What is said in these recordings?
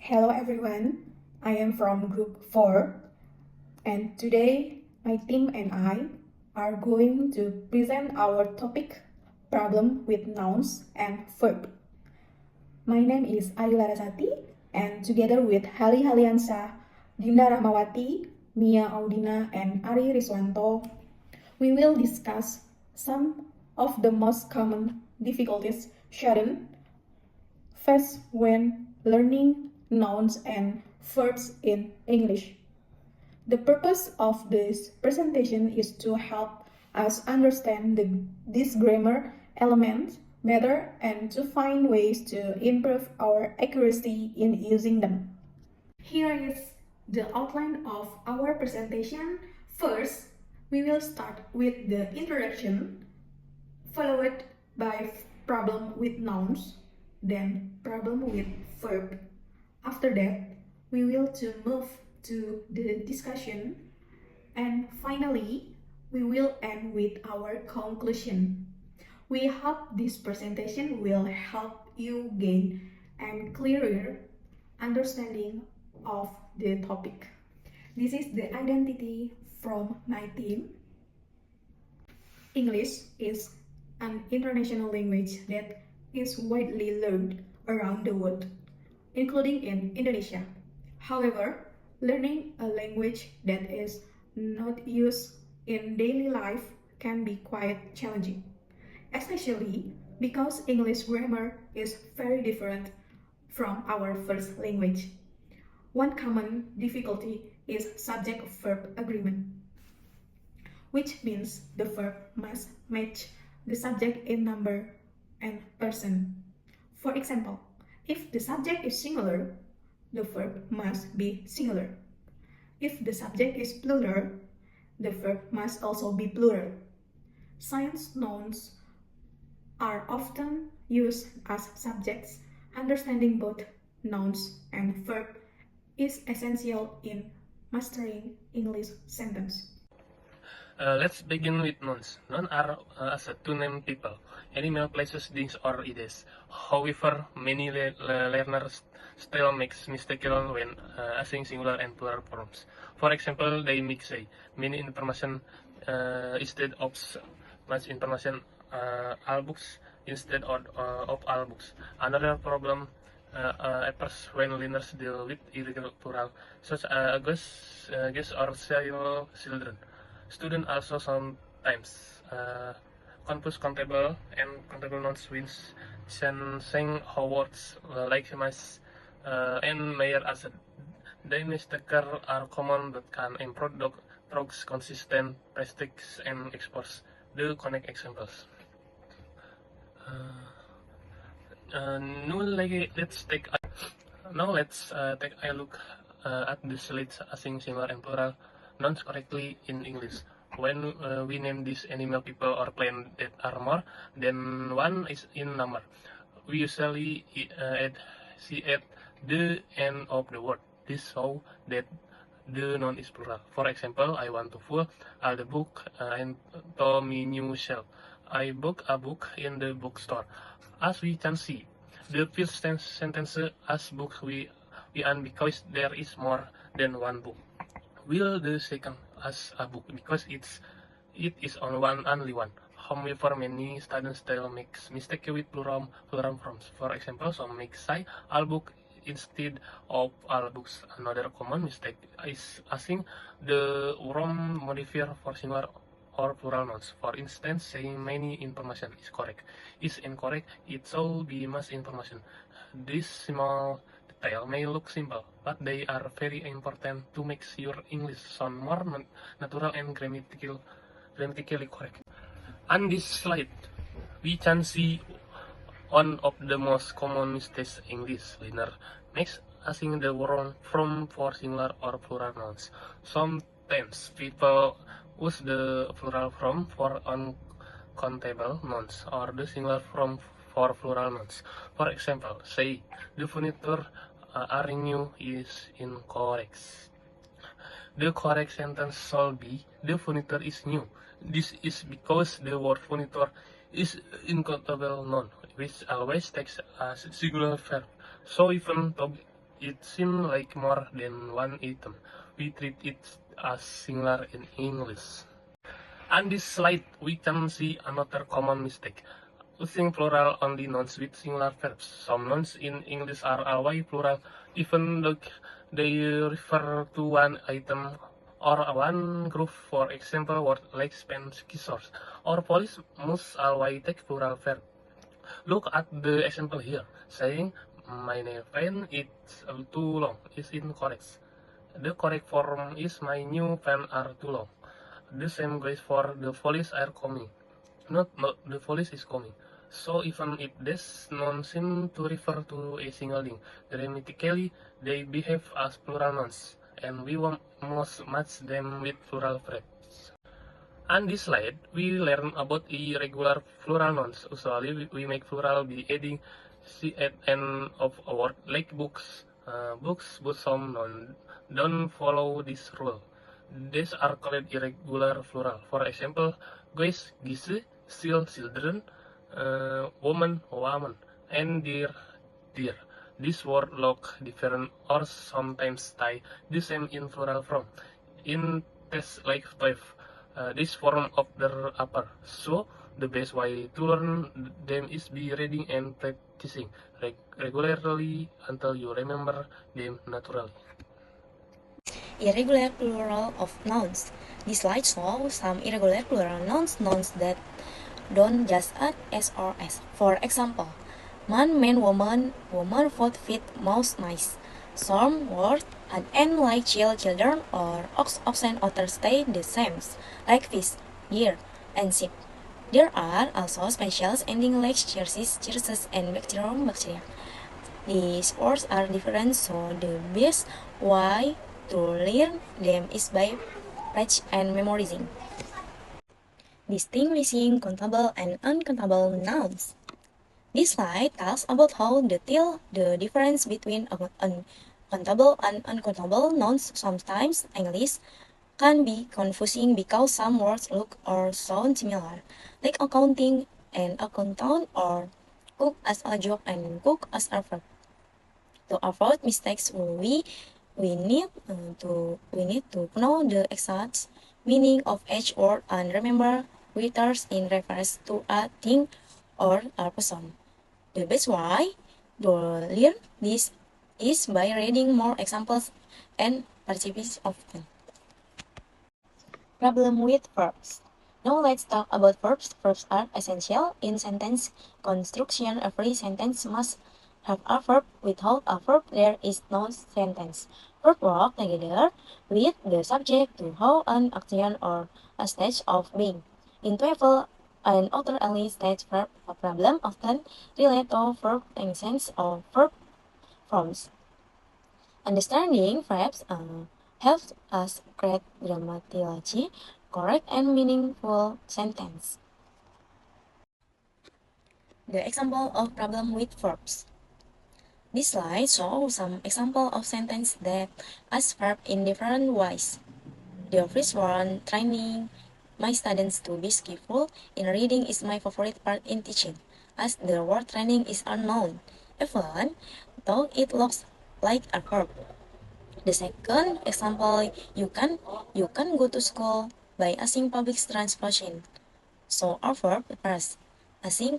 Hello everyone, I am from Group 4 and today my team and I are going to present our topic problem with nouns and verb. My name is Ayu Larasati and together with Hali Haliansa, Dinda Rahmawati, Mia Audina and Ari Riswanto, we will discuss some of the most common difficulties Sharon face when learning nouns and verbs in English. The purpose of this presentation is to help us understand these grammar elements better and to find ways to improve our accuracy in using them. Here is the outline of our presentation. First, we will start with the introduction, followed by problem with nouns, then problem with verb. After that, we will move to the discussion, and finally, we will end with our conclusion. We hope this presentation will help you gain a clearer understanding of the topic. This is the identity from my team. English is an international language that is widely learned around the world, including in Indonesia. However, learning a language that is not used in daily life can be quite challenging, especially because English grammar is very different from our first language. One common difficulty is subject-verb agreement, which means the verb must match the subject in number and person. For example, if the subject is singular, the verb must be singular. If the subject is plural, the verb must also be plural. Science nouns are often used as subjects. Understanding both nouns and verb is essential in mastering English sentence. Let's begin with nouns. Nouns are as to name people, animal, places, things, or ideas. However, many learners still make mistakes when using singular and plural forms. For example, they may say many information instead of much information, all books instead of all books. Another problem appears when learners deal with irregular plural, such as guests or children. Students also sometimes confuse countable and countable nouns with saying how words like mice and mayor as they mistaker are common but can improve drugs consistent plastics and exports. The connect examples. Let's take a look at the slides using singular and plural nouns correctly in English. When we name these animal, people, or plant that are more than one is in number, we usually add at the end of the word. This shows that the noun is plural. For example, I want to fill the book and Tommy new shelf. I book a book in the bookstore. As we can see, the first sentence as book we and because there is more than one book. Will the second as a book because it is only one. However, many students still make mistake with plural forms. For example, some make say all book instead of all books. Another common mistake is using the wrong modifier for singular or plural nouns. For instance, saying many information is correct. Is incorrect, it should be much information. This small detail may look simple, but they are very important to make your English sound more natural and grammatically correct. On this slide, we can see one of the most common mistakes English learner makes using the wrong form for singular or plural nouns. Sometimes people use the plural form for uncountable nouns or the singular form for plural nouns. For example, say the furniture are new is incorrect. The correct sentence should be the furniture is new. This is because the word furniture is uncountable noun, which always takes a singular verb. So even it seems like more than one item. We treat it as singular in English. On this slide, we can see another common mistake. Using plural only nouns with singular verbs. Some nouns in English are always plural, even though they refer to one item or one group. For example, words like pen, scissors, or police must always take plural verb. Look at the example here, saying my pen is too long is incorrect. The correct form is my new pen are too long. The same goes for the police are coming. Not the police is coming. So even if this noun seem to refer to a single thing, grammatically they behave as plural nouns, and we must match them with plural verbs. On this slide, we learn about irregular plural nouns. Usually, we make plural by adding c at end of a word, like books. Books, but some don't follow this rule. These are called irregular plural. For example, guys, gise, still, children, woman, woman, and dear, dear. This word look different or sometimes tie the same in plural form. In tests like 12, this form of the upper. So the best way to learn them is by reading and practicing regularly until you remember them naturally. Irregular plural of nouns. This slide shows some irregular plural nouns, nouns that don't just add s or s. For example, man, man, woman, woman, foot, feet, mouse, mice. Some words and end like child, children, or ox, oxen, otter stay the same, like fish, deer, and sheep. There are also special ending like cheerses, cheerses, and bacterium, bacteria. These words are different, so the best way to learn them is by practice and memorizing. Distinguishing countable and uncountable nouns. This slide talks about how to tell the difference between uncountable and uncountable nouns. Sometimes English can be confusing because some words look or sound similar, like accounting and accountant, or cook as a job and cook as a verb. To avoid mistakes, we need to know the exact meaning of each word and remember whether in reference to a thing or a person. The best way to learn this is by reading more examples and participating often. Problem with verbs. Now let's talk about verbs. Verbs are essential in sentence construction. Every sentence must have a verb. Without a verb, there is no sentence. Verbs work together with the subject to how an action or a stage of being. In TOEFL, an author only states verb a problem often relate to verb tenses or verb forms. Understanding verbs helps us create grammatically correct and meaningful sentence. The example of problem with verbs. This slide shows some example of sentence that ask verb in different ways. The first one, training my students to be skillful in reading is my favorite part in teaching, as the word training is unknown, even though it looks like a verb. The second example, you can go to school by using public transportation. So our verb first, using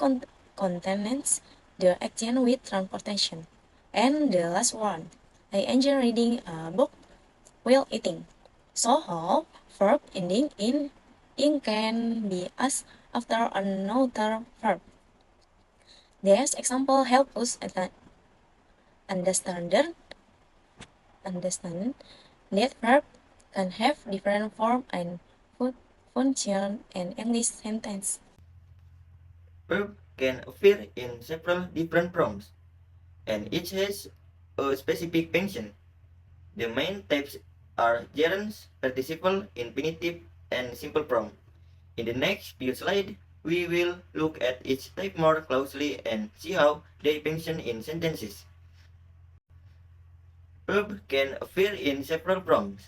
contains the action with transportation. And the last one, I enjoy reading a book while eating. So how verb ending in can be asked after another verb. This example help us understand that verb can have different form and function in English sentence. Verb can appear in several different forms, and each has a specific function. The main types are gerunds, participle, infinitive, and simple form. In the next few slides, we will look at each type more closely and see how they function in sentences. Verb can appear in several forms: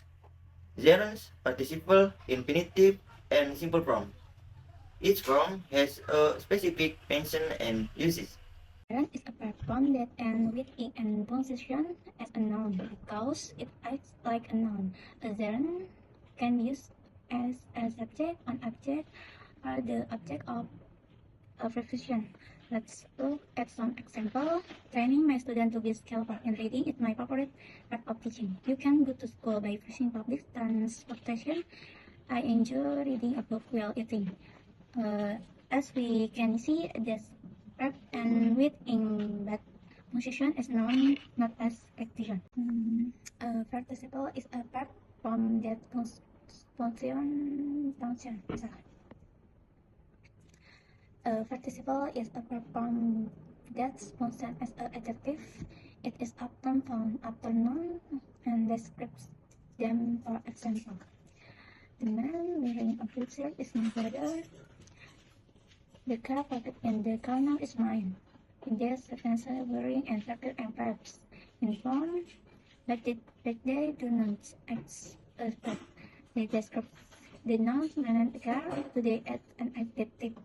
gerunds, participle, infinitive, and simple form. Each form has a specific function and uses. Parent is a verb form that ends with ing and punctuation as a noun because it acts like a noun. A gerund can be used as a subject, an object, or the object of a preposition. Let's look at some example. Training my student to be skillful in reading is my favorite part of teaching. You can go to school by using public transportation. I enjoy reading a book while eating. As we can see, this verb and with in but position is noun, not as adjective. A participle is a verb form that function. A participle is a verb form that functions as an adjective. It is often found after noun and describes them. For example, the man wearing a blue shirt is my brother. The car parked in the corner is mine. In this sentence, wearing and circle and verbs in form, but they do not act as verb. They describe the noun and the car to the add an adjective.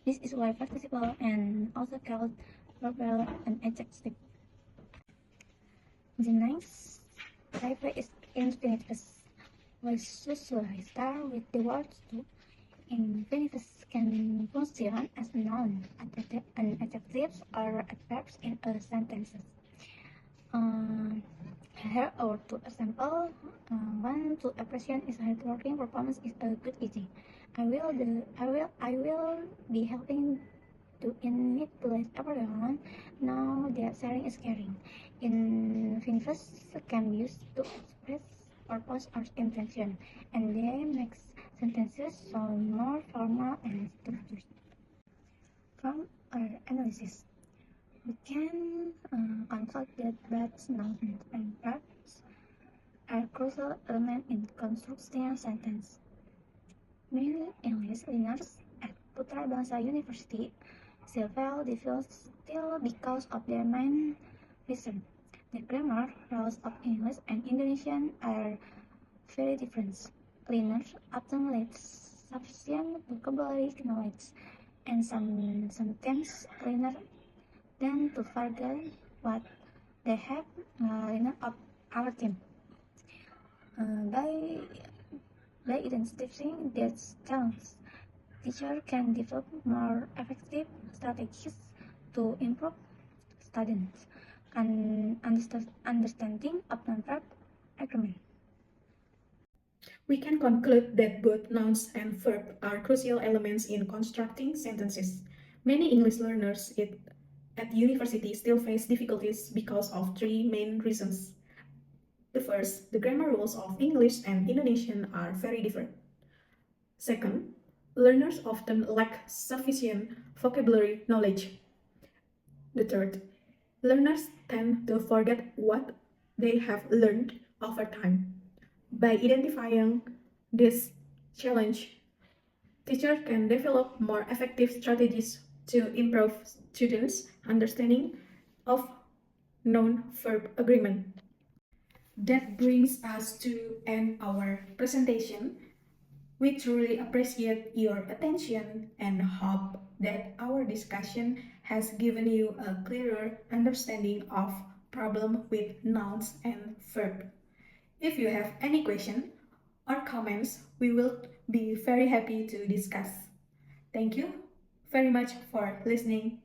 This is why participle and also called verbal and adjective. The next type is infinitus. We usually start with the word to. Infinitus can function as a noun, an adjective, or adverbs in a sentence. Here are two examples. One to appreciate is hardworking performance is a good easy. I will be helping to manipulate everyone. Now that sharing is caring. Infinitus can be used to express purpose or intention, and they makes sentences sound more formal and structured. From our analysis, we can conclude that verbs, nouns, and verbs are crucial elements in constructing a sentence. Many English learners at Putra Bangsa University still fail the field still because of their main reason. The grammar rules of English and Indonesian are very different. Learners often lack sufficient vocabulary knowledge, and sometimes learners tend to forget what they have learned of our team. By identifying these challenges, teachers can develop more effective strategies to improve students' understanding of non-verb agreement. We can conclude that both nouns and verb are crucial elements in constructing sentences. Many English learners at university still face difficulties because of three main reasons. The first, the grammar rules of English and Indonesian are very different. Second, learners often lack sufficient vocabulary knowledge. The third, learners tend to forget what they have learned over time. By identifying this challenge, teachers can develop more effective strategies to improve students' understanding of noun-verb agreement. That brings us to end our presentation. We truly appreciate your attention and hope that our discussion has given you a clearer understanding of problem with nouns and verb. If you have any question or comments, we will be very happy to discuss. Thank you very much for listening.